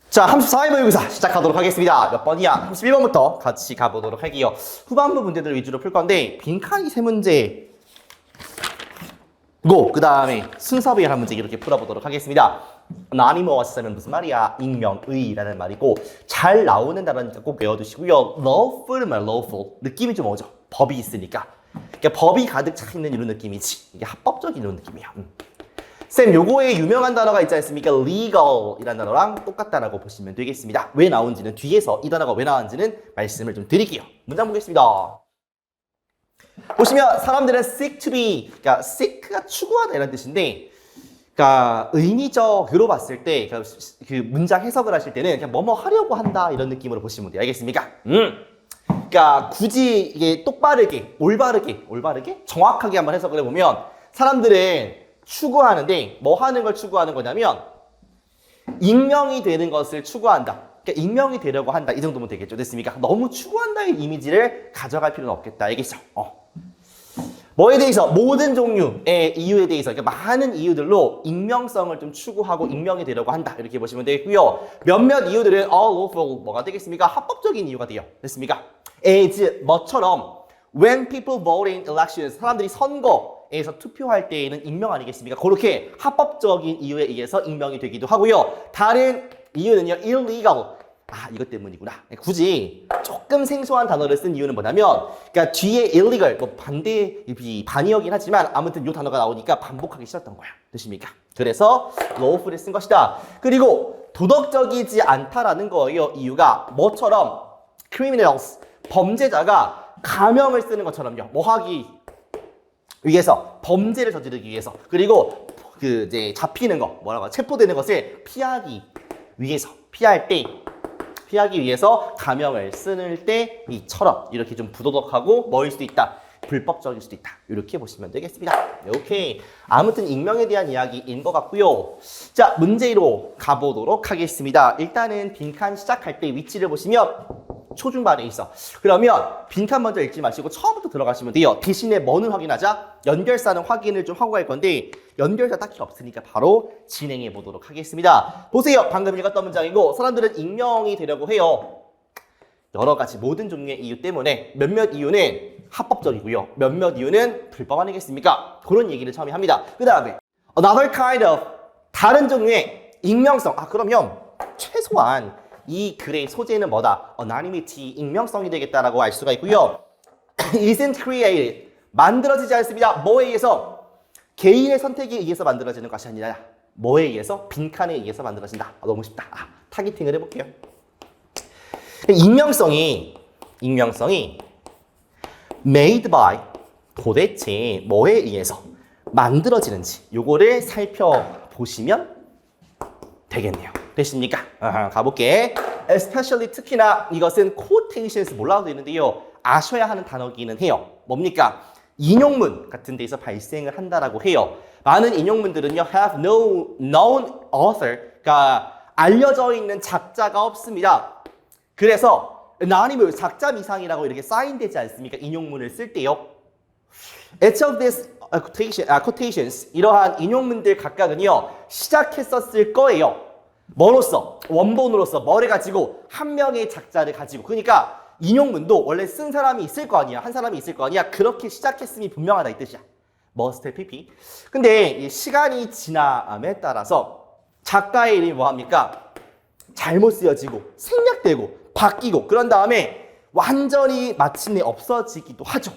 자, 34회 모의고사 시작하도록 하겠습니다. 몇 번이야? 31번부터 같이 가보도록 할게요. 후반부 문제들 위주로 풀 건데 빈칸이 3문제 고, 그 다음에 순서별 한 문제 이렇게 풀어보도록 하겠습니다. anonymous 하면 무슨 말이야? 익명의라는 말이고 잘 나오는 단어니까 꼭 외워두시고요. lawful 말 lawful 느낌이 좀 오죠. 법이 있으니까. 그러니까 법이 가득 차 있는 이런 느낌이지. 이게 합법적인 이런 느낌이야. 쌤, 요거에 유명한 단어가 있지 않습니까? legal이라는 단어랑 똑같다라고 보시면 되겠습니다. 왜 나온지는 뒤에서 이 단어가 왜 나왔는지는 말씀을 좀 드릴게요. 문장 보겠습니다. 보시면 사람들은 seek to be, 그러니까 seek가 추구하다 이런 뜻인데, 그러니까 의미적으로 봤을 때 그 문장 해석을 하실 때는 그냥 뭐뭐 하려고 한다 이런 느낌으로 보시면 돼요. 알겠습니까? 그러니까 굳이 이게 똑바르게, 올바르게 정확하게 한번 해석을 해보면 사람들은 추구하는데 뭐 하는 걸 추구하는 거냐면 익명이 되는 것을 추구한다. 그러니까 익명이 되려고 한다. 이 정도면 되겠죠. 됐습니까? 너무 추구한다의 이미지를 가져갈 필요는 없겠다. 알겠죠? 뭐에 대해서 모든 종류의 이유에 대해서 그러니까 많은 이유들로 익명성을 좀 추구하고 익명이 되려고 한다. 이렇게 보시면 되겠고요. 몇몇 이유들은 all lawful 뭐가 되겠습니까? 합법적인 이유가 돼요. 됐습니까? as 뭐처럼 when people vote in elections 사람들이 선거에서 투표할 때에는 익명 아니겠습니까? 그렇게 합법적인 이유에 의해서 익명이 되기도 하고요. 다른 이유는요. illegal 이것 때문이구나. 굳이 조금 생소한 단어를 쓴 이유는 뭐냐면 그러니까 뒤에 illegal 뭐 반이어긴 하지만 아무튼 이 단어가 나오니까 반복하기 싫었던 거야. 되십니까? 그래서 lawful을 쓴 것이다. 그리고 도덕적이지 않다라는 거예요. 이유가 뭐처럼 criminals 범죄자가 가명을 쓰는 것처럼요. 뭐 하기 위해서 범죄를 저지르기 위해서 그리고 그 이제 잡히는 거 뭐라고 체포되는 것을 피하기 위해서 피하기 위해서 가명을 쓰는 때 이처럼 이렇게 좀 부도덕하고 뭐일 수도 있다. 불법적일 수도 있다. 이렇게 보시면 되겠습니다. 오케이. 아무튼 익명에 대한 이야기인 것 같고요. 자, 문제로 가보도록 하겠습니다. 일단은 빈칸 시작할 때 위치를 보시면 초중반에 있어. 그러면 빈칸 먼저 읽지 마시고 처음부터 들어가시면 돼요. 대신에 뭐는 확인하자? 연결사는 확인을 좀 하고 갈 건데 연결사 딱히 없으니까 바로 진행해 보도록 하겠습니다. 보세요. 방금 읽었던 문장이고 사람들은 익명이 되려고 해요. 여러 가지 모든 종류의 이유 때문에 몇몇 이유는 합법적이고요. 몇몇 이유는 불법 아니겠습니까? 그런 얘기를 처음에 합니다. 그 다음에 another kind of 다른 종류의 익명성. 그러면 최소한 이 글의 소재는 뭐다? anonymity, 익명성이 되겠다라고 알 수가 있고요. isn't created, 만들어지지 않습니다. 뭐에 의해서? 개인의 선택에 의해서 만들어지는 것이 아니라 뭐에 의해서? 빈칸에 의해서 만들어진다. 너무 쉽다. 타겟팅을 해볼게요. 익명성이 made by 도대체 뭐에 의해서 만들어지는지 요거를 살펴보시면 되겠네요. 되십니까? 가볼게. especially 특히나 이것은 quotations 몰라도 되는데요. 아셔야 하는 단어기는 해요. 뭡니까? 인용문 같은 데서 발생을 한다라고 해요. 많은 인용문들은요. have no known author, 그러니까 알려져 있는 작자가 없습니다. 그래서 anonymous, 작자 미상이라고 이렇게 사인되지 않습니까? 인용문을 쓸 때요. Each of these quotations, 이러한 인용문들 각각은요. 시작했었을 거예요. 뭐로서? 원본으로서 뭐를 가지고? 한 명의 작자를 가지고. 그러니까 인용문도 원래 쓴 사람이 있을 거 아니야. 한 사람이 있을 거 아니야. 그렇게 시작했음이 분명하다 이 뜻이야. must have pp. 근데 시간이 지남에 따라서 작가의 이름이 뭐합니까? 잘못 쓰여지고 생략되고 바뀌고 그런 다음에 완전히 마침내 없어지기도 하죠.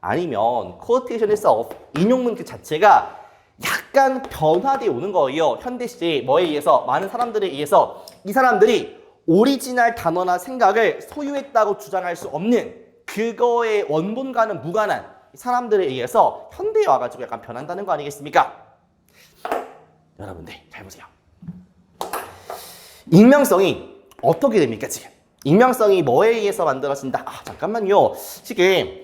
아니면 quotation itself, 인용문 그 자체가 약간 변화되어 오는 거예요. 현대시대에 뭐에 의해서? 많은 사람들에 의해서 이 사람들이 오리지널 단어나 생각을 소유했다고 주장할 수 없는 그거의 원본과는 무관한 사람들에 의해서 현대에 와가지고 약간 변한다는 거 아니겠습니까? 여러분들 잘 보세요. 익명성이 어떻게 됩니까 지금? 익명성이 뭐에 의해서 만들어진다? 잠깐만요. 지금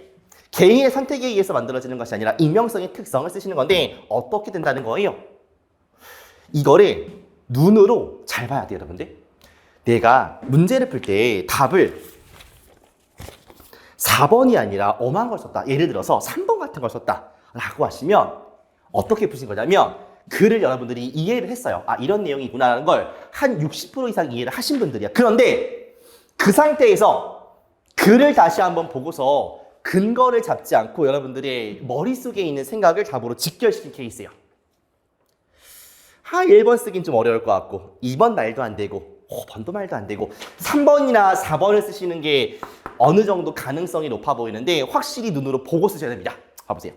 개인의 선택에 의해서 만들어지는 것이 아니라 익명성의 특성을 쓰시는 건데 어떻게 된다는 거예요? 이거를 눈으로 잘 봐야 돼요, 여러분들. 내가 문제를 풀 때 답을 4번이 아니라 엄한 걸 썼다. 예를 들어서 3번 같은 걸 썼다. 라고 하시면 어떻게 푸신 거냐면 글을 여러분들이 이해를 했어요. 아, 이런 내용이구나라는 걸 한 60% 이상 이해를 하신 분들이야. 그런데 그 상태에서 글을 다시 한번 보고서 근거를 잡지 않고 여러분들의 머릿속에 있는 생각을 답으로 직결시킨 케이스예요. 1번 쓰긴 좀 어려울 것 같고 2번 말도 안 되고 5번도 말도 안 되고 3번이나 4번을 쓰시는 게 어느 정도 가능성이 높아 보이는데 확실히 눈으로 보고 쓰셔야 됩니다. 봐보세요.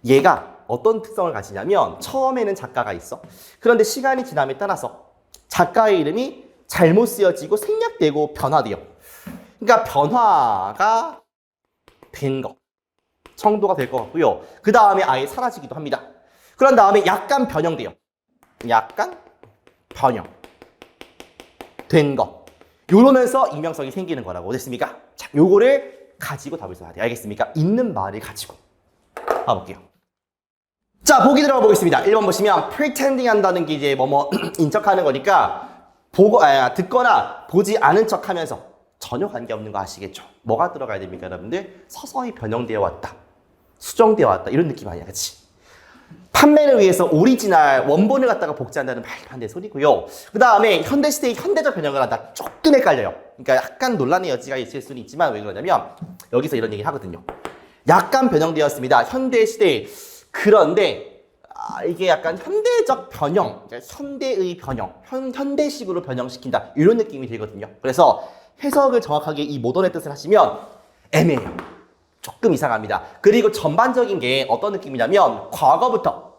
얘가 어떤 특성을 가지냐면 처음에는 작가가 있어. 그런데 시간이 지남에 따라서 작가의 이름이 잘못 쓰여지고 생략되고 변화돼요. 그러니까 변화가 된 거. 정도가 될 것 같고요. 그 다음에 아예 사라지기도 합니다. 그런 다음에 약간 변형돼요. 약간 변형. 된 것. 요러면서 익명성이 생기는 거라고 됐습니까? 자, 요거를 가지고 답을 써야 돼요. 알겠습니까? 있는 말을 가지고. 가볼게요. 자, 보기 들어가 보겠습니다. 1번 보시면 pretending 한다는 게 이제 뭐뭐 인척하는 거니까 듣거나 보지 않은 척 하면서 전혀 관계없는 거 아시겠죠? 뭐가 들어가야 됩니까, 여러분들? 서서히 변형되어 왔다. 수정되어 왔다. 이런 느낌 아니야, 그치? 판매를 위해서 오리지널 원본을 갖다가 복제한다는 말도 안 되는 소리고요. 그 다음에 현대시대의 현대적 변형을 한다. 조금 헷갈려요. 그러니까 약간 논란의 여지가 있을 수는 있지만 왜 그러냐면 여기서 이런 얘기 하거든요. 약간 변형되었습니다. 현대시대. 그런데 이게 약간 현대적 변형, 현대의 변형, 현대식으로 변형시킨다. 이런 느낌이 들거든요. 그래서 해석을 정확하게 이 모던의 뜻을 하시면 애매해요. 조금 이상합니다. 그리고 전반적인 게 어떤 느낌이냐면 과거부터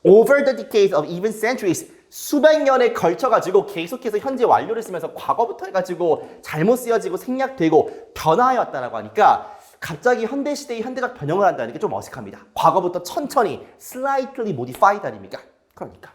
over the decades of even centuries 수백 년에 걸쳐가지고 계속해서 현재 완료를 쓰면서 과거부터 해가지고 잘못 쓰여지고 생략되고 변화해왔다라고 하니까 갑자기 현대시대의 현대적 변형을 한다는 게 좀 어색합니다. 과거부터 천천히 slightly modified 아닙니까? 그러니까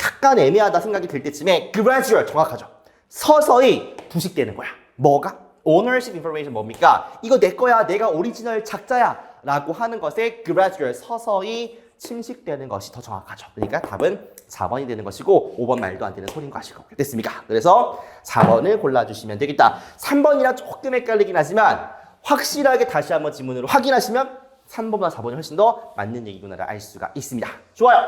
약간 애매하다 생각이 들 때쯤에 gradual 정확하죠. 서서히 부식되는 거야. 뭐가? ownership information 뭡니까? 이거 내 거야. 내가 오리지널 작자야. 라고 하는 것에 gradual 서서히 침식되는 것이 더 정확하죠. 그러니까 답은 4번이 되는 것이고 5번 말도 안 되는 소리인 거 아시고 됐습니까? 그래서 4번을 골라주시면 되겠다. 3번이랑 조금 헷갈리긴 하지만 확실하게 다시 한번 지문으로 확인하시면 3번보다 4번이 훨씬 더 맞는 얘기구나를 알 수가 있습니다. 좋아요.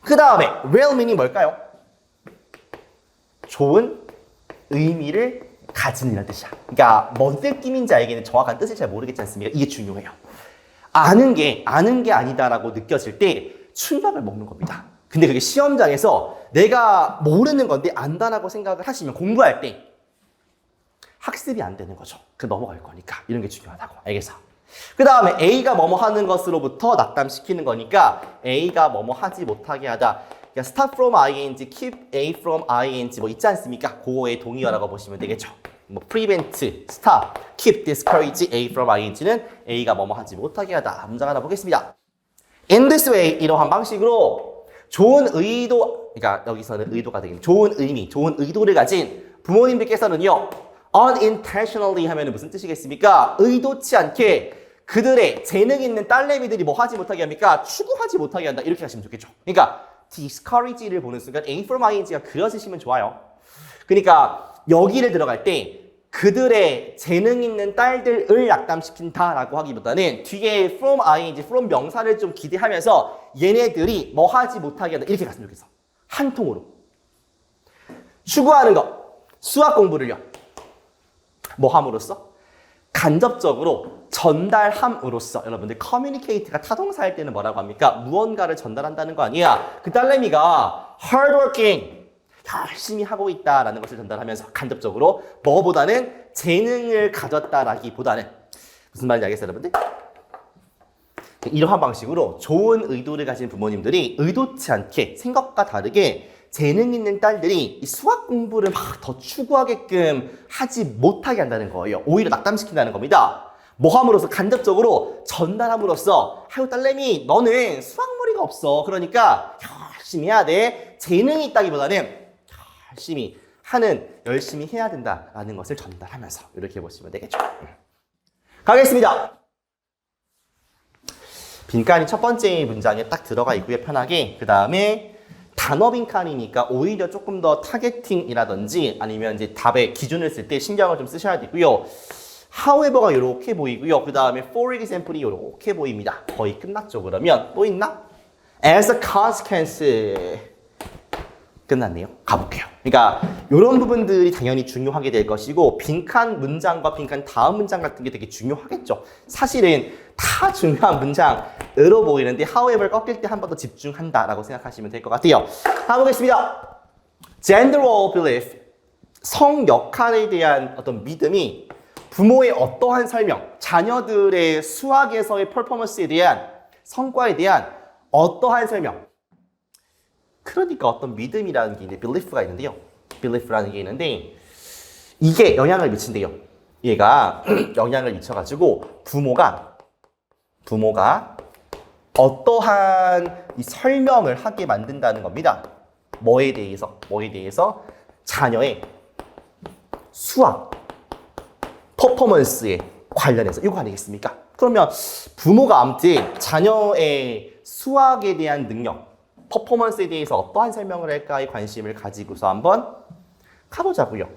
그 다음에 real meaning 뭘까요? 좋은 의미를 가진 이란 뜻이야. 그러니까 뭔 느낌인지 알기는 정확한 뜻을 잘 모르겠지 않습니까? 이게 중요해요. 아는 게 아니다라고 느껴질 때 충격을 먹는 겁니다. 근데 그게 시험장에서 내가 모르는 건데 안다라고 생각을 하시면 공부할 때 학습이 안 되는 거죠. 그 넘어갈 거니까 이런 게 중요하다고. 알겠어? 그 다음에 A가 뭐뭐 하는 것으로부터 낙담시키는 거니까 A가 뭐뭐 하지 못하게 하다. 그러니까 start from ing, keep A from ing 뭐 있지 않습니까? 그거의 동의어라고 보시면 되겠죠. 뭐 prevent, stop, keep, discourage A from ing는 A가 뭐뭐 하지 못하게 하다. 문장 하나 보겠습니다. In this way 이러한 방식으로 좋은 의도, 그러니까 여기서는 의도가 되겠네. 좋은 의미, 좋은 의도를 가진 부모님들께서는요. unintentionally 하면 무슨 뜻이겠습니까? 의도치 않게 그들의 재능 있는 딸내미들이 뭐 하지 못하게 합니까? 추구하지 못하게 한다. 이렇게 하시면 좋겠죠. 그러니까 discourage를 보는 순간 A from ing가 그려지시면 좋아요. 그러니까 여기를 들어갈 때 그들의 재능 있는 딸들을 낙담시킨다라고 하기보다는 뒤에 from ing, from 명사를 좀 기대하면서 얘네들이 뭐 하지 못하게 한다. 이렇게 갔으면 좋겠어. 한 통으로. 추구하는 것. 수학 공부를요. 뭐 함으로써? 간접적으로 전달함으로써. 여러분들 communicate가 타동사 할 때는 뭐라고 합니까? 무언가를 전달한다는 거 아니야. 그 딸내미가 hardworking 열심히 하고 있다라는 것을 전달하면서 간접적으로 뭐보다는 재능을 가졌다라기보다는 무슨 말인지 알겠어요, 여러분들? 이러한 방식으로 좋은 의도를 가진 부모님들이 의도치 않게 생각과 다르게 재능 있는 딸들이 이 수학 공부를 막 더 추구하게끔 하지 못하게 한다는 거예요. 오히려 낙담시킨다는 겁니다. 뭐 함으로써? 간접적으로 전달함으로써 아유 딸내미 너는 수학머리가 없어. 그러니까 열심히 해야 돼. 재능이 있다기보다는 열심히 해야 된다라는 것을 전달하면서 이렇게 보시면 되겠죠. 가겠습니다. 빈칸이 첫 번째 문장에 딱 들어가 있고요. 편하게. 그 다음에 단어 빈칸이니까 오히려 조금 더 타겟팅이라든지 아니면 이제 답의 기준을 쓸 때 신경을 좀 쓰셔야 되고요. however가 이렇게 보이고요. 그 다음에 for example이 이렇게 보입니다. 거의 끝났죠. 그러면 또 있나? as a consequence. 끝났네요. 가볼게요. 그러니까 이런 부분들이 당연히 중요하게 될 것이고 빈칸 문장과 빈칸 다음 문장 같은 게 되게 중요하겠죠. 사실은 다 중요한 문장으로 보이는데 however 꺾일 때 한 번 더 집중한다라고 생각하시면 될 것 같아요. 가보겠습니다. General belief, 성역할에 대한 어떤 믿음이 부모의 어떠한 설명, 자녀들의 수학에서의 퍼포먼스에 대한 성과에 대한 어떠한 설명, 그러니까 어떤 믿음이라는 게 이제 belief가 있는데요. belief라는 게 있는데 이게 영향을 미친대요. 얘가 영향을 미쳐가지고 부모가 어떠한 이 설명을 하게 만든다는 겁니다. 뭐에 대해서 자녀의 수학 퍼포먼스에 관련해서 이거 아니겠습니까? 그러면 부모가 아무튼 자녀의 수학에 대한 능력 퍼포먼스에 대해서 어떠한 설명을 할까에 관심을 가지고서 한번 가보자고요.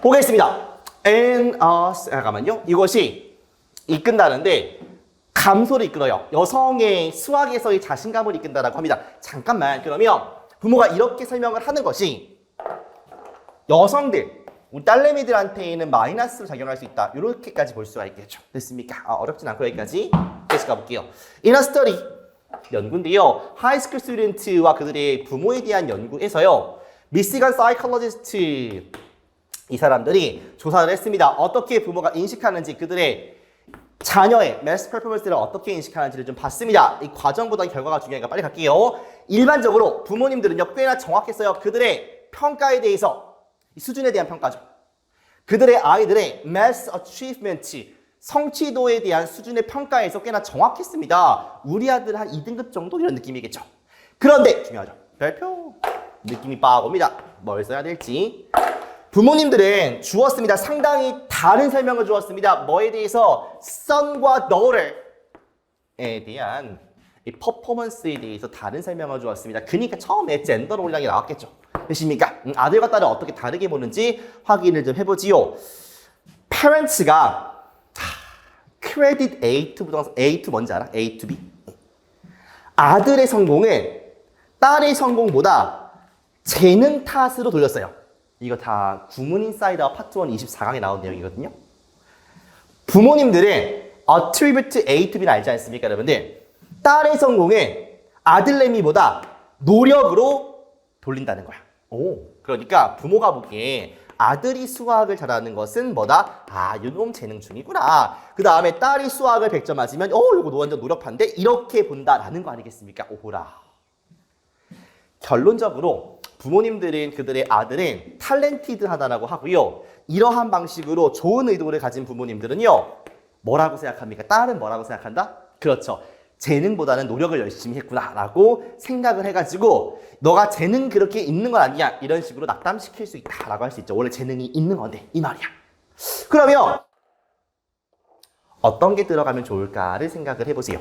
보겠습니다. 잠깐만요. 이것이 이끈다는데 감소를 이끌어요. 여성의 수학에서의 자신감을 이끈다라고 합니다. 잠깐만. 그러면 부모가 이렇게 설명을 하는 것이 여성들, 우리 딸내미들한테는 마이너스로 작용할 수 있다. 이렇게까지 볼 수가 있겠죠. 됐습니까? 어렵진 않고 여기까지 계속 가볼게요. In a study. 연구인데요. 하이스쿨 스튜던트와 그들의 부모에 대한 연구에서요. 미시간 사이콜로지스트 이 사람들이 조사를 했습니다. 어떻게 부모가 인식하는지 그들의 자녀의 매스 퍼포먼스를 어떻게 인식하는지를 좀 봤습니다. 이 과정보다 결과가 중요하니까 빨리 갈게요. 일반적으로 부모님들은요 꽤나 정확했어요. 그들의 평가에 대해서 이 수준에 대한 평가죠. 그들의 아이들의 매스 어치브먼트 성취도에 대한 수준의 평가에서 꽤나 정확했습니다. 우리 아들 한 2등급 정도 이런 느낌이겠죠. 그런데 중요하죠. 별표 느낌이 빡 옵니다. 뭘 써야 될지. 부모님들은 주었습니다. 상당히 다른 설명을 주었습니다. 뭐에 대해서? son과 daughter에 대한 이 퍼포먼스에 대해서 다른 설명을 주었습니다. 그러니까 처음에 젠더 롤이라는 게 나왔겠죠. 되십니까? 아들과 딸을 어떻게 다르게 보는지 확인을 좀 해보지요. parents가 크레딧 A to 부동산 A to 뭔지 알아? A to B. 아들의 성공은 딸의 성공보다 재능 탓으로 돌렸어요. 이거 다 구문 인사이더 파트 1 24강에 나온 내용이거든요. 부모님들은 attribute A to B는 알지 않습니까, 여러분들? 딸의 성공은 아들내미보다 노력으로 돌린다는 거야. 그러니까 부모가 보기에 아들이 수학을 잘하는 것은 뭐다? 요놈 재능충이구나. 그 다음에 딸이 수학을 100점 맞으면 이거 완전 노력파인데 이렇게 본다라는 거 아니겠습니까? 오호라. 결론적으로 부모님들은 그들의 아들은 탤런티드하다라고 하고요. 이러한 방식으로 좋은 의도를 가진 부모님들은요. 뭐라고 생각합니까? 딸은 뭐라고 생각한다? 그렇죠. 재능보다는 노력을 열심히 했구나라고 생각을 해가지고 너가 재능 그렇게 있는 건 아니야 이런 식으로 낙담시킬 수 있다라고 할 수 있죠. 원래 재능이 있는 건데 이 말이야. 그러면 어떤 게 들어가면 좋을까를 생각을 해보세요.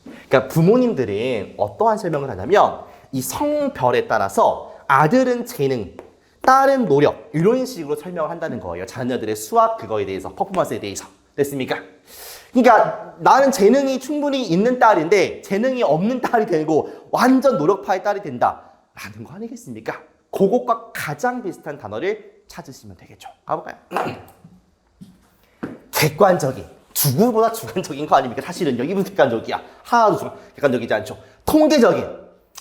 그러니까 부모님들은 어떠한 설명을 하냐면 이 성별에 따라서 아들은 재능, 딸은 노력 이런 식으로 설명을 한다는 거예요. 자녀들의 수학 그거에 대해서 퍼포먼스에 대해서. 됐습니까? 그러니까 나는 재능이 충분히 있는 딸인데 재능이 없는 딸이 되고 완전 노력파의 딸이 된다라는 거 아니겠습니까? 그것과 가장 비슷한 단어를 찾으시면 되겠죠. 가볼까요? 객관적인, 누구보다 주관적인 거 아닙니까? 사실은 여기 무슨 객관적이야. 하나도 객관적이지 않죠. 통계적인,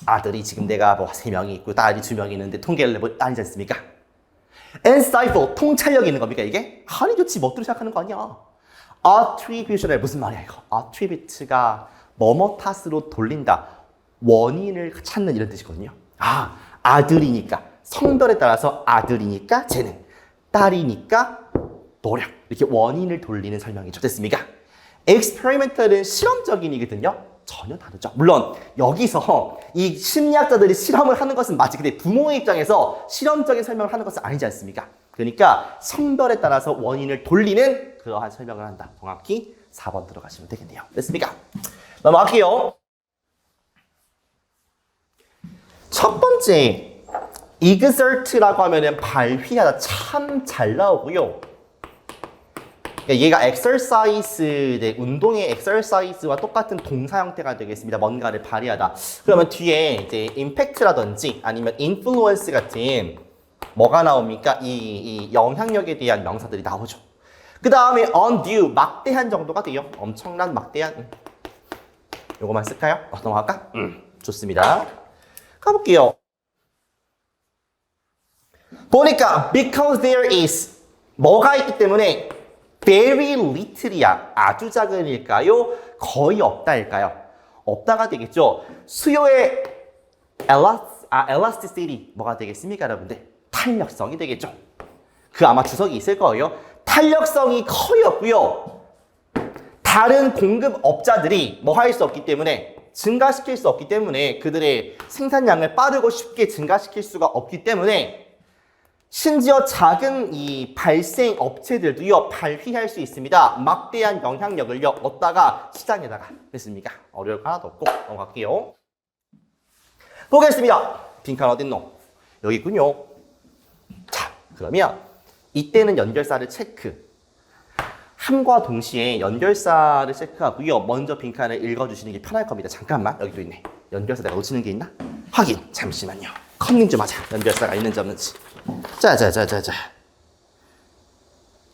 아들이 지금 내가 3명이 있고 딸이 2명이 있는데 통계를 내보 아니지 않습니까? insightful, 통찰력 있는 겁니까 이게? 아니 좋지, 멋대로 생각하는 거 아니야. attribution의 무슨 말이야 이거? attribute가 뭐뭐 탓으로 돌린다. 원인을 찾는 이런 뜻이거든요. 아들이니까 성별에 따라서 아들이니까 재능, 딸이니까 노력 이렇게 원인을 돌리는 설명이죠. 됐습니까? experimental은 실험적인이거든요. 전혀 다르죠. 물론 여기서 이 심리학자들이 실험을 하는 것은 맞지. 근데 부모의 입장에서 실험적인 설명을 하는 것은 아니지 않습니까? 그러니까 성별에 따라서 원인을 돌리는 그러한 설명을 한다. 정확히 4번 들어가시면 되겠네요. 됐습니까? 넘어갈게요. 첫 번째, exert라고 하면은 발휘하다 참 잘 나오고요. 그러니까 얘가 exercise, 네, 운동의 exercise와 똑같은 동사 형태가 되겠습니다. 뭔가를 발휘하다. 그러면 뒤에 이제 impact라든지 아니면 influence 같은 뭐가 나옵니까? 이 영향력에 대한 명사들이 나오죠. 그 다음에 undue, 막대한 정도가 돼요. 엄청난 막대한. 요거만 쓸까요? 넘어갈까? 좋습니다. 가볼게요. 보니까 because there is 뭐가 있기 때문에 very little이야. 아주 작은일까요? 거의 없다일까요? 없다가 되겠죠. 수요의 elasticity 뭐가 되겠습니까, 여러분들? 탄력성이 되겠죠. 그 아마 주석이 있을 거예요. 탄력성이 거의 없고요. 다른 공급업자들이 뭐 할 수 없기 때문에 증가시킬 수 없기 때문에 그들의 생산량을 빠르고 쉽게 증가시킬 수가 없기 때문에 심지어 작은 이 발생 업체들도요 발휘할 수 있습니다. 막대한 영향력을요 얻다가 시장에다가 됐습니까? 어려울 거 하나도 없고 넘어갈게요. 보겠습니다. 빈칸 어딨노? 여기 있군요. 자, 그러면 이때는 연결사를 체크. 함과 동시에 연결사를 체크하고요. 먼저 빈칸을 읽어주시는 게 편할 겁니다. 잠깐만, 여기도 있네. 연결사 내가 놓치는 게 있나? 확인. 잠시만요. 컨닝 좀 하자. 연결사가 있는지 없는지. 자.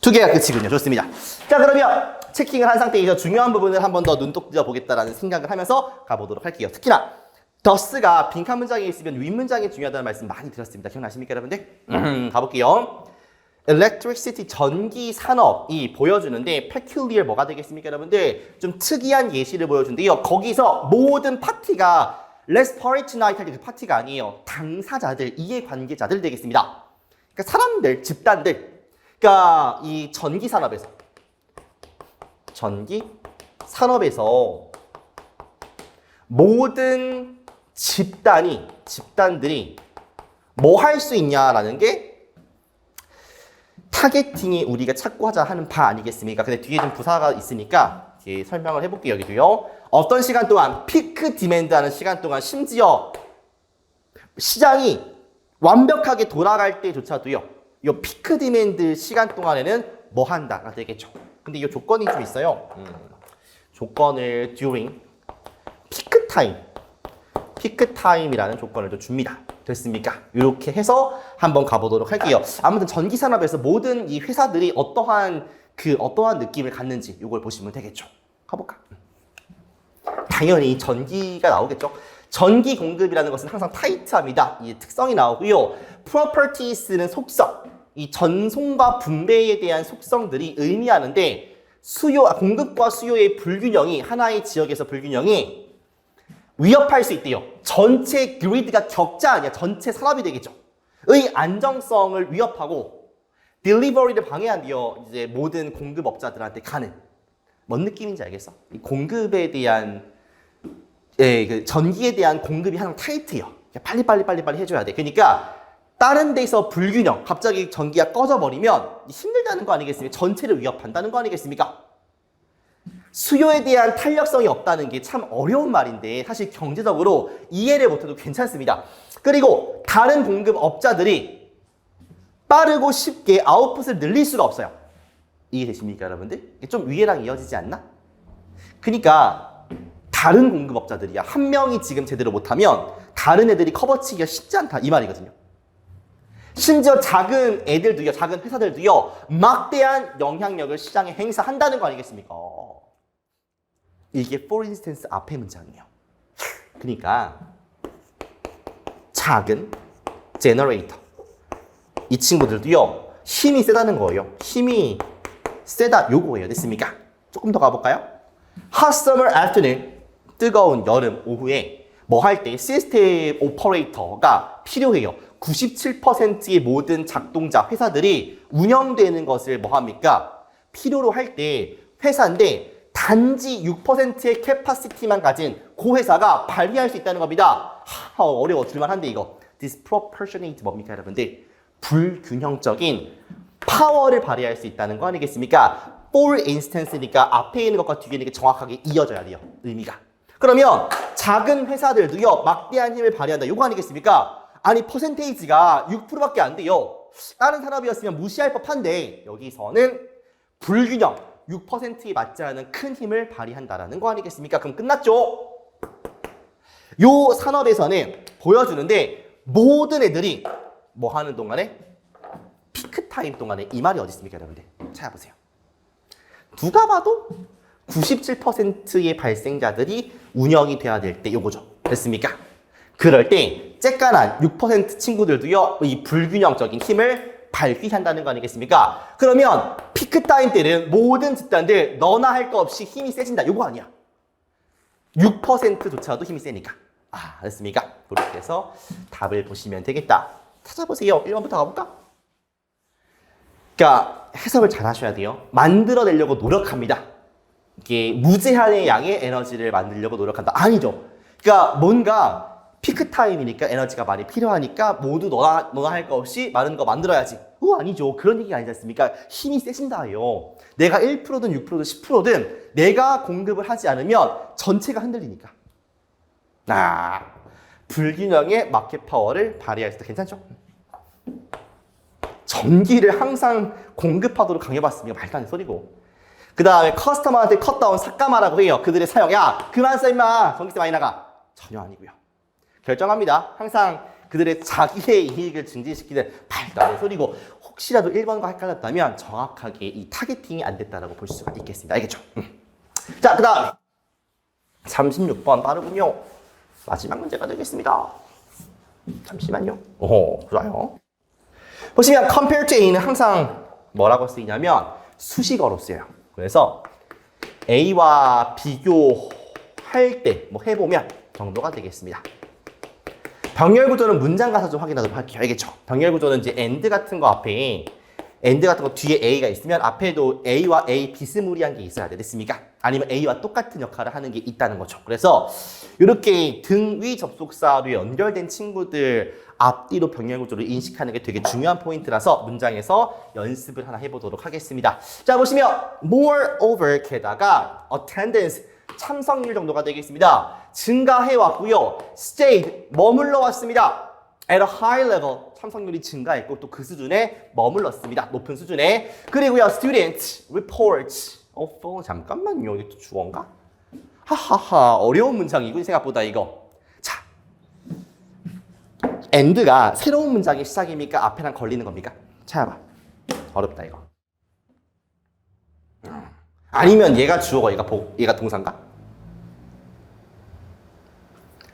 두 개가 끝이군요. 좋습니다. 자, 그러면 체킹을 한 상태에서 중요한 부분을 한 번 더 눈독 들여 보겠다라는 생각을 하면서 가보도록 할게요. 특히나 더스가 빈칸 문장에 있으면 윗문장이 중요하다는 말씀 많이 드렸습니다. 기억나십니까, 여러분들? 가볼게요. electricity, 전기 산업이 보여주는데 peculiar 뭐가 되겠습니까, 여러분들? 좀 특이한 예시를 보여준대요. 거기서 모든 파티가 let's party tonight 할 때 그 파티가 아니에요. 당사자들, 이해관계자들 되겠습니다. 그러니까 사람들, 집단들. 그러니까 이 전기 산업에서 모든 집단들이 뭐 할 수 있냐라는 게 타겟팅이 우리가 찾고 하자 하는 바 아니겠습니까? 근데 뒤에 좀 부사가 있으니까 뒤에 설명을 해볼게요. 여기도요. 어떤 시간 동안 피크 디맨드 하는 시간 동안 심지어 시장이 완벽하게 돌아갈 때조차도요. 이 피크 디맨드 시간 동안에는 뭐 한다가 되겠죠. 근데 이 조건이 좀 있어요. 조건을 during 피크 타임이라는 조건을 또 줍니다. 됐습니까? 이렇게 해서 한번 가보도록 할게요. 아무튼 전기 산업에서 모든 이 회사들이 어떠한 느낌을 갖는지 이걸 보시면 되겠죠. 가볼까? 당연히 전기가 나오겠죠. 전기 공급이라는 것은 항상 타이트합니다. 이 특성이 나오고요. properties는 속성, 이 전송과 분배에 대한 속성들이 의미하는데 공급과 수요의 불균형이 하나의 지역에서 불균형이 위협할 수 있대요. 전체 그리드가 격자 아니야. 전체 산업이 되겠죠. 의 안정성을 위협하고 딜리버리를 방해한대요. 이제 모든 공급업자들한테 가는. 뭔 느낌인지 알겠어? 이 공급에 대한 그 전기에 대한 공급이 항상 타이트해요. 빨리 해줘야 돼. 그러니까 다른 데서 불균형, 갑자기 전기가 꺼져버리면 힘들다는 거 아니겠습니까? 전체를 위협한다는 거 아니겠습니까? 수요에 대한 탄력성이 없다는 게 참 어려운 말인데 사실 경제적으로 이해를 못해도 괜찮습니다. 그리고 다른 공급업자들이 빠르고 쉽게 아웃풋을 늘릴 수가 없어요. 이해되십니까, 여러분들? 좀 위에랑 이어지지 않나? 그러니까 다른 공급업자들이야. 한 명이 지금 제대로 못하면 다른 애들이 커버치기가 쉽지 않다 이 말이거든요. 심지어 작은 애들도요, 작은 회사들도요, 막대한 영향력을 시장에 행사한다는 거 아니겠습니까? 이게 for instance 앞에 문장이에요. 그러니까 작은 제너레이터 이 친구들도요 힘이 세다는 거예요. 힘이 세다 요거예요. 됐습니까? 조금 더 가볼까요? Hot summer afternoon 뜨거운 여름 오후에 뭐 할 때 시스템 오퍼레이터가 필요해요. 97%의 모든 작동자 회사들이 운영되는 것을 뭐 합니까? 필요로 할 때 회사인데 단지 6%의 캐파시티만 가진 그 회사가 발휘할 수 있다는 겁니다. 어려워. 줄만한데 이거. disproportionate 뭡니까, 여러분들? 불균형적인 파워를 발휘할 수 있다는 거 아니겠습니까? for instance니까 앞에 있는 것과 뒤에 있는 게 정확하게 이어져야 돼요. 의미가. 그러면 작은 회사들도요. 막대한 힘을 발휘한다. 이거 아니겠습니까? 아니 퍼센테이지가 6%밖에 안 돼요. 다른 산업이었으면 무시할 법한데 여기서는 불균형 6%에 맞지 않은 큰 힘을 발휘한다라는 거 아니겠습니까? 그럼 끝났죠? 요 산업에서는 보여주는데 모든 애들이 뭐 하는 동안에? 피크 타임 동안에 이 말이 어디 있습니까, 여러분들? 찾아보세요. 누가 봐도 97%의 발생자들이 운영이 돼야 될 때 요거죠. 됐습니까? 그럴 때 쬐깐한 6% 친구들도요, 이 불균형적인 힘을 발휘한다는 거 아니겠습니까? 그러면 피크 타임 때는 모든 집단들 너나 할 거 없이 힘이 세진다. 요거 아니야. 6%조차도 힘이 세니까. 아, 됐습니까? 그렇게 해서 답을 보시면 되겠다. 찾아보세요. 1번부터 가볼까? 그러니까 해석을 잘 하셔야 돼요. 만들어내려고 노력합니다. 이게 무제한의 양의 에너지를 만들려고 노력한다. 아니죠. 그러니까 뭔가 피크 타임이니까 에너지가 많이 필요하니까 모두 너나 할 거 없이 많은 거 만들어야지. 아니죠. 그런 얘기가 아니지 않습니까? 힘이 세진다예요. 내가 1%든 6%든 10%든 내가 공급을 하지 않으면 전체가 흔들리니까. 불균형의 마켓 파워를 발휘할 수 있다. 괜찮죠? 전기를 항상 공급하도록 강요받습니다. 말도 안 되는 소리고. 그 다음에 커스터머한테 컷다운 삭감하라고 해요. 그들의 사용. 야, 그만 써 임마. 전기세 많이 나가. 전혀 아니고요. 결정합니다. 항상 그들의 자기의 이익을 증진시키는 말도 안 되는 소리고, 혹시라도 1번과 헷갈렸다면 정확하게 이 타겟팅이 안 됐다라고 볼 수가 있겠습니다. 알겠죠? 자, 그 다음에 36번 빠르군요. 마지막 문제가 되겠습니다. 잠시만요. 좋아요. 보시면 compare to A는 항상 뭐라고 쓰이냐면 수식어로 쓰여요. 그래서 A와 비교할 때 뭐 해보면 정도가 되겠습니다. 병렬 구조는 문장 가서 좀 확인하도록 할게요. 알겠죠? 병렬 구조는 이제 and 같은 거 앞에 and 같은 거 뒤에 A가 있으면 앞에도 A와 A 비스무리한 게 있어야 돼. 됐습니까? 아니면 A와 똑같은 역할을 하는 게 있다는 거죠. 그래서 이렇게 등 위 접속사로 연결된 친구들 앞뒤로 병렬 구조를 인식하는 게 되게 중요한 포인트라서 문장에서 연습을 하나 해보도록 하겠습니다. 자, 보시면 moreover 게다가 attendance 참석률 정도가 되겠습니다. 증가해 왔고요. stayed 머물러 왔습니다. at a high level 참석률이 증가했고 또 그 수준에 머물렀습니다. 높은 수준에. 그리고요 student reports 잠깐만요. 이게 또 주어인가? 하하하 어려운 문장이군 생각보다 이거. 자, and가 새로운 문장의 시작입니까? 앞에랑 걸리는 겁니까? 찾아봐. 어렵다 이거. 아니면 얘가 주어가 얘가 동사인가?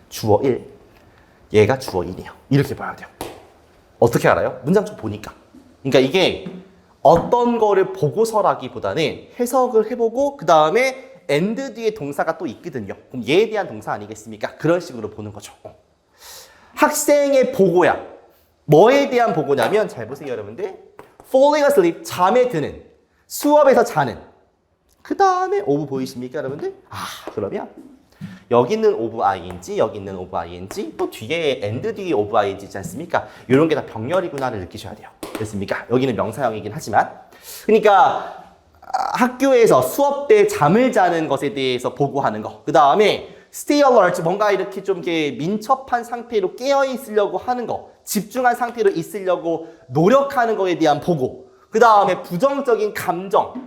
주어 1, 얘가 주어 1이에요. 이렇게 봐야 돼요. 어떻게 알아요? 문장 좀 보니까. 그러니까 이게 어떤 거를 보고서라기보다는 해석을 해보고 그 다음에 and 뒤에 동사가 또 있거든요. 그럼 얘에 대한 동사 아니겠습니까? 그런 식으로 보는 거죠. 학생의 보고야. 뭐에 대한 보고냐면 잘 보세요 여러분들. falling asleep 잠에 드는, 수업에서 자는. 그 다음에 of 보이십니까 여러분들? 그러면 여기 있는 of ing, 여기 있는 of ing, 또 뒤에 and 뒤에 of ing 있지 않습니까? 이런 게 다 병렬이구나를 느끼셔야 돼요. 됐습니까? 여기는 명사형이긴 하지만. 그러니까 학교에서 수업 때 잠을 자는 것에 대해서 보고하는 거. 그 다음에 stay alert, 뭔가 이렇게 좀 민첩한 상태로 깨어 있으려고 하는 거. 집중한 상태로 있으려고 노력하는 거에 대한 보고. 그 다음에 부정적인 감정적인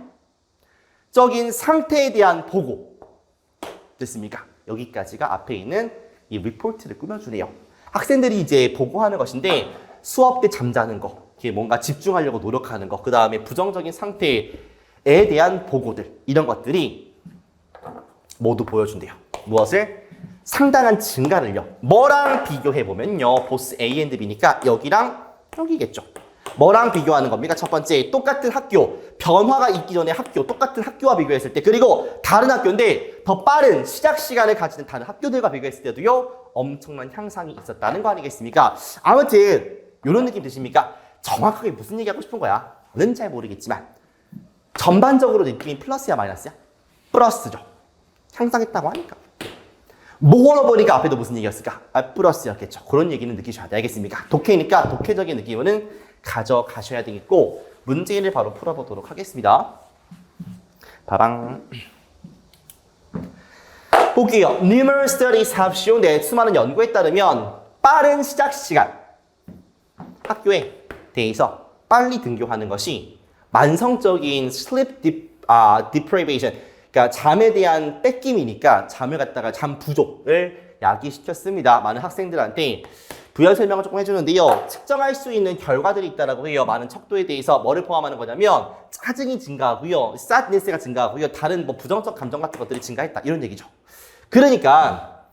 상태에 대한 보고. 됐습니까? 여기까지가 앞에 있는 이 리포트를 꾸며주네요. 학생들이 이제 보고하는 것인데 수업 때 잠자는 거, 뭔가 집중하려고 노력하는 거, 그 다음에 부정적인 상태에 대한 보고들, 이런 것들이 모두 보여준대요. 무엇을? 상당한 증가를요. 뭐랑 비교해보면요. 보스 A and B니까 여기랑 여기겠죠. 뭐랑 비교하는 겁니까? 첫 번째, 똑같은 학교, 변화가 있기 전에 학교, 똑같은 학교와 비교했을 때, 그리고 다른 학교인데 더 빠른 시작 시간을 가지는 다른 학교들과 비교했을 때도요, 엄청난 향상이 있었다는 거 아니겠습니까? 아무튼 이런 느낌 드십니까? 정확하게 무슨 얘기하고 싶은 거야? 는 잘 모르겠지만 전반적으로 느낌이 플러스야 마이너스야? 플러스죠. 향상했다고 하니까. 모어로 보니까 앞에도 무슨 얘기였을까? 플러스였겠죠. 그런 얘기는 느끼셔야 돼. 알겠습니까? 독해니까 독해적인 느낌은 가져가셔야 되겠고, 문제를 바로 풀어보도록 하겠습니다. 바방. 볼게요. Numerous studies have shown that 수많은 연구에 따르면 빠른 시작 시간, 학교에 대해서 빨리 등교하는 것이 만성적인 sleep deprivation, 그러니까 잠에 대한 뺏김이니까 잠을 갖다가 잠 부족을 야기시켰습니다. 많은 학생들한테 부연 설명을 조금 해주는데요. 측정할 수 있는 결과들이 있다라고 해요. 많은 척도에 대해서 뭐를 포함하는 거냐면 짜증이 증가하고요, sadness가 증가하고요, 다른 뭐 부정적 감정 같은 것들이 증가했다 이런 얘기죠. 그러니까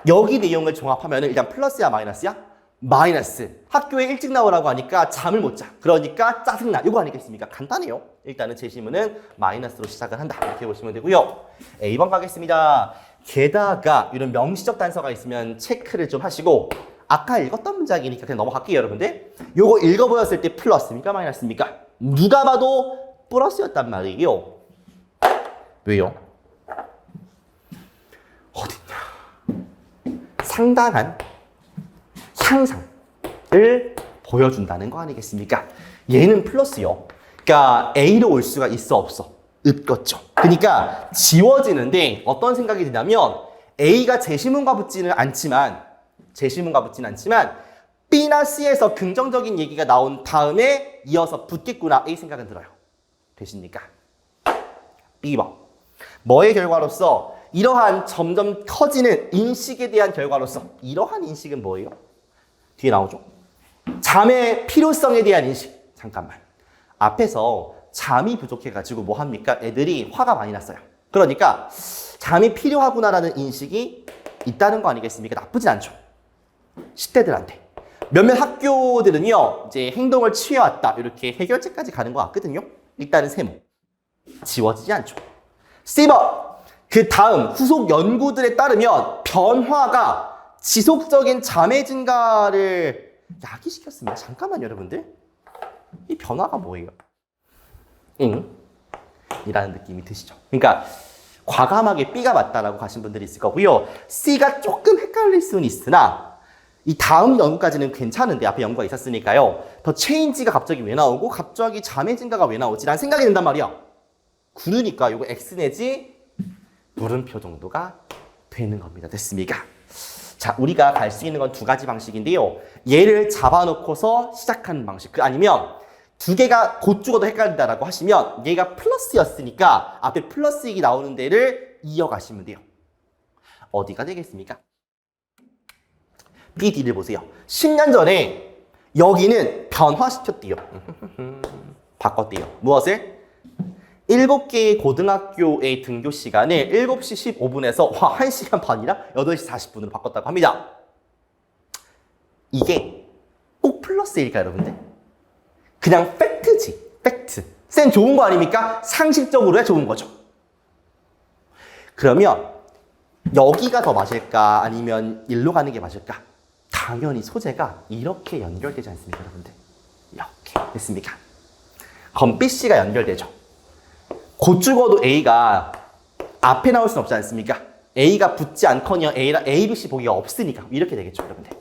여기 내용을 종합하면 일단 플러스야 마이너스야? 마이너스. 학교에 일찍 나오라고 하니까 잠을 못 자. 그러니까 짜증나. 이거 아니겠습니까? 간단해요. 일단은 제시문은 마이너스로 시작을 한다. 이렇게 보시면 되고요. A번 가겠습니다. 게다가 이런 명시적 단서가 있으면 체크를 좀 하시고, 아까 읽었던 문장이니까 그냥 넘어갈게요, 여러분들. 요거 읽어보였을 때 플러스입니까? 마이너스입니까? 누가 봐도 플러스였단 말이에요. 왜요? 어딨냐? 상당한 향상을 보여준다는 거 아니겠습니까? 얘는 플러스요. 그러니까 A로 올 수가 있어 없어? 없겠죠. 그러니까 지워지는데 어떤 생각이 드냐면 A가 제시문과 붙지는 않지만 B나 C에서 긍정적인 얘기가 나온 다음에 이어서 붙겠구나 이 생각은 들어요. 되십니까? B번. 뭐의 결과로서? 이러한 점점 커지는 인식에 대한 결과로서. 이러한 인식은 뭐예요? 뒤에 나오죠. 잠의 필요성에 대한 인식. 잠깐만. 앞에서 잠이 부족해가지고 뭐 합니까? 애들이 화가 많이 났어요. 그러니까 잠이 필요하구나라는 인식이 있다는 거 아니겠습니까? 나쁘진 않죠. 10대들한테. 몇몇 학교들은요, 이제 행동을 취해왔다. 이렇게 해결책까지 가는 것 같거든요. 일단은 세모. 지워지지 않죠. C번. 그 다음 후속 연구들에 따르면 변화가 지속적인 잠의 증가를 야기시켰습니다. 잠깐만 여러분들. 이 변화가 뭐예요? 이라는 느낌이 드시죠? 그러니까 과감하게 B가 맞다라고 가신 분들이 있을 거고요. C가 조금 헷갈릴 수는 있으나 이 다음 연구까지는 괜찮은데 앞에 연구가 있었으니까요. 더 체인지가 갑자기 왜 나오고 갑자기 잠의 증가가 왜 나오지? 라는 생각이 든단 말이야. 그러니까 이거 X 내지 물음표 정도가 되는 겁니다. 됐습니까? 자, 우리가 갈 수 있는 건 두 가지 방식인데요. 얘를 잡아놓고서 시작하는 방식. 아니면 두 개가 곧 죽어도 헷갈린다라고 하시면 얘가 플러스였으니까 앞에 플러스익이 나오는 데를 이어가시면 돼요. 어디가 되겠습니까? B, D를 보세요. 10년 전에 여기는 변화시켰대요. 바꿨대요. 무엇을? 7개의 고등학교의 등교 시간을 7시 15분에서 1시간 반이나 8시 40분으로 바꿨다고 합니다. 이게 꼭 플러스일까요, 여러분들? 그냥 팩트지, 팩트. 쌤 좋은 거 아닙니까? 상식적으로야 좋은 거죠. 그러면 여기가 더 맞을까? 아니면 일로 가는 게 맞을까? 당연히 소재가 이렇게 연결되지 않습니까, 여러분들? 이렇게 됐습니까? 그럼 BC가 연결되죠. 곧 죽어도 A가 앞에 나올 수는 없지 않습니까? A가 붙지 않거니와 A랑 A, B, C 보기가 없으니까 이렇게 되겠죠, 여러분들.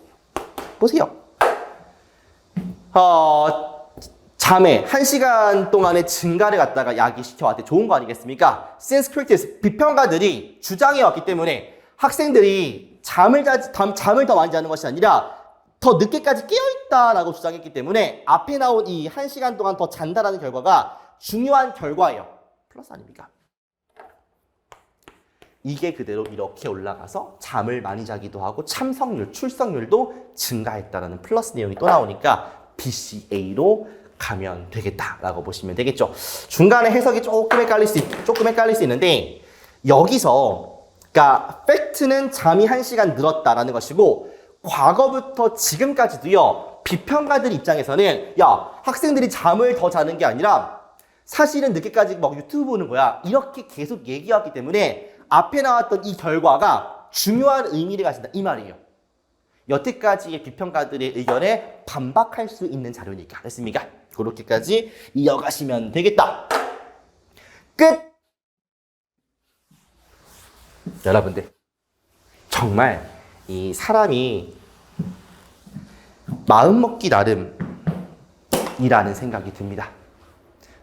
보세요. 잠에 1시간 동안의 증가를 갖다가 야기시켜왔대. 좋은 거 아니겠습니까? Since critics, 비평가들이 주장해왔기 때문에 학생들이 잠을 더 많이 자는 것이 아니라 더 늦게까지 깨어있다라고 주장했기 때문에 앞에 나온 이 1시간 동안 더 잔다라는 결과가 중요한 결과예요. 플러스 아닙니까? 이게 그대로 이렇게 올라가서 잠을 많이 자기도 하고 참석률, 출석률도 증가했다라는 플러스 내용이 또 나오니까 BCA로 가면 되겠다라고 보시면 되겠죠. 중간에 해석이 조금 헷갈릴 수 있는데 여기서 그러니까 팩트는 잠이 1시간 늘었다라는 것이고 과거부터 지금까지도요. 비평가들 입장에서는 야, 학생들이 잠을 더 자는 게 아니라 사실은 늦게까지 막 유튜브 보는 거야. 이렇게 계속 얘기하기 때문에 앞에 나왔던 이 결과가 중요한 의미를 가진다. 이 말이에요. 여태까지의 비평가들의 의견에 반박할 수 있는 자료니까. 됐습니까? 그렇게까지 이어가시면 되겠다. 끝! 여러분들, 정말 이 사람이 마음먹기 나름이라는 생각이 듭니다.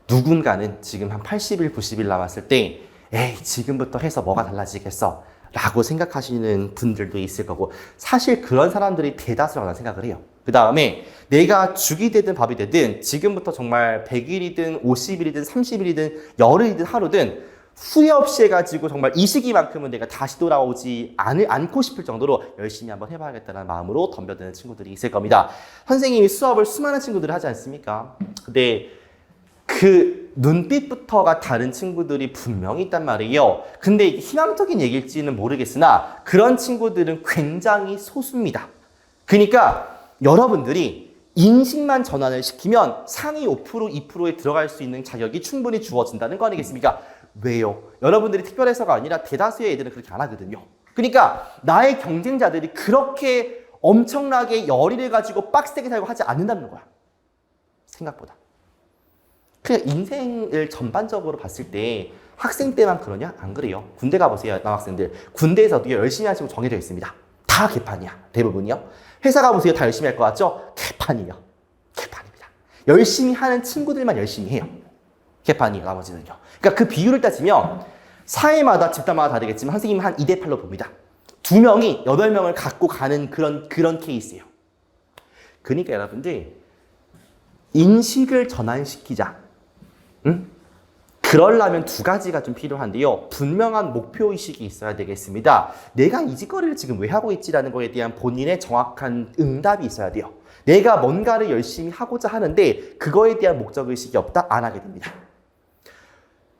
누군가는 지금 한 80일, 90일 남았을 때 에이, 지금부터 해서 뭐가 달라지겠어? 라고 생각하시는 분들도 있을 거고 사실 그런 사람들이 대다수라고 생각을 해요. 그 다음에 내가 죽이 되든 밥이 되든 지금부터 정말 100일이든 50일이든 30일이든 열흘이든 하루든 후회 없이 해가지고 정말 이 시기만큼은 내가 다시 돌아오지 않고 싶을 정도로 열심히 한번 해봐야겠다는 마음으로 덤벼드는 친구들이 있을 겁니다. 선생님이 수업을 수많은 친구들을 하지 않습니까? 근데 그 눈빛부터가 다른 친구들이 분명히 있단 말이에요. 근데 이게 희망적인 얘기일지는 모르겠으나 그런 친구들은 굉장히 소수입니다. 그러니까 여러분들이 인식만 전환을 시키면 상위 5%, 2%에 들어갈 수 있는 자격이 충분히 주어진다는 거 아니겠습니까? 왜요? 여러분들이 특별해서가 아니라 대다수의 애들은 그렇게 안 하거든요. 그러니까 나의 경쟁자들이 그렇게 엄청나게 열의를 가지고 빡세게 살고 하지 않는다는 거야. 생각보다. 그냥 인생을 전반적으로 봤을 때 학생 때만 그러냐? 안 그래요. 군대 가보세요, 남학생들. 군대에서도 열심히 하시고 정해져 있습니다. 다 개판이야, 대부분이요. 회사 가보세요, 다 열심히 할 것 같죠? 개판이에요. 개판입니다. 열심히 하는 친구들만 열심히 해요. 개판이에요, 나머지는요. 그러니까 그 비율을 따지면 사회마다 집단마다 다르겠지만 선생님은 한 2대 8로 봅니다. 2명이 8명을 갖고 가는 그런 케이스예요. 그러니까 여러분들 인식을 전환시키자. 응? 그러려면 두 가지가 좀 필요한데요. 분명한 목표의식이 있어야 되겠습니다. 내가 이 짓거리를 지금 왜 하고 있지라는 거에 대한 본인의 정확한 응답이 있어야 돼요. 내가 뭔가를 열심히 하고자 하는데 그거에 대한 목적의식이 없다? 안 하게 됩니다.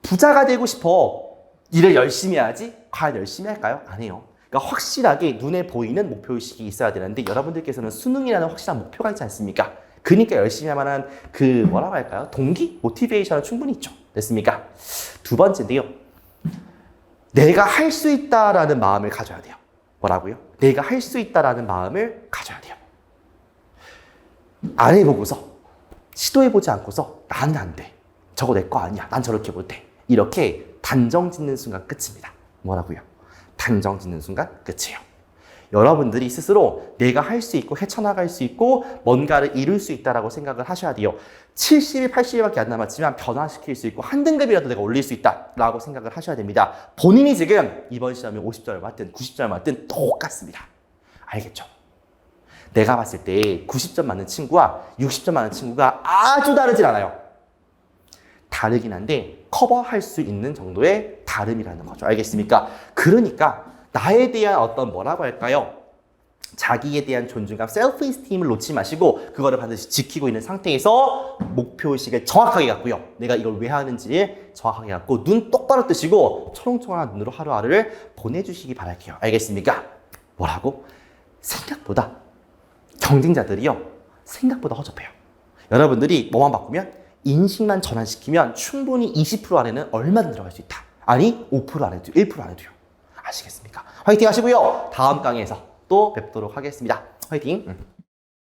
부자가 되고 싶어. 일을 열심히 해야지? 과연 열심히 할까요? 안 해요. 그러니까 확실하게 눈에 보이는 목표의식이 있어야 되는데 여러분들께서는 수능이라는 확실한 목표가 있지 않습니까? 그러니까 열심히 할 만한 뭐라고 할까요? 동기? 모티베이션은 충분히 있죠. 됐습니까? 두 번째인데요. 내가 할 수 있다라는 마음을 가져야 돼요. 뭐라고요? 내가 할 수 있다라는 마음을 가져야 돼요. 안 해보고서 시도해보지 않고서 나는 안 돼. 저거 내 거 아니야. 난 저렇게 못해. 이렇게 단정 짓는 순간 끝입니다. 뭐라고요? 단정 짓는 순간 끝이에요. 여러분들이 스스로 내가 할 수 있고 헤쳐나갈 수 있고 뭔가를 이룰 수 있다라고 생각을 하셔야 돼요. 70일, 80일밖에 안 남았지만 변화시킬 수 있고 한 등급이라도 내가 올릴 수 있다라고 생각을 하셔야 됩니다. 본인이 지금 이번 시험에 50점을 맞든 90점을 맞든 똑같습니다. 알겠죠? 내가 봤을 때 90점 맞는 친구와 60점 맞는 친구가 아주 다르진 않아요. 다르긴 한데 커버할 수 있는 정도의 다름이라는 거죠. 알겠습니까? 그러니까 나에 대한 어떤 뭐라고 할까요? 자기에 대한 존중감, 셀프 이스팀을 놓지 마시고 그거를 반드시 지키고 있는 상태에서 목표의식을 정확하게 갖고요. 내가 이걸 왜 하는지 정확하게 갖고 눈 똑바로 뜨시고 초롱초롱한 눈으로 하루하루를 보내주시기 바랄게요. 알겠습니까? 뭐라고? 생각보다 경쟁자들이요. 생각보다 허접해요. 여러분들이 뭐만 바꾸면 인식만 전환시키면 충분히 20% 안에는 얼마든 들어갈 수 있다. 아니 5% 안에도 1% 안에도요. 아시겠습니까? 화이팅 하시고요. 다음 강의에서 또 뵙도록 하겠습니다. 화이팅!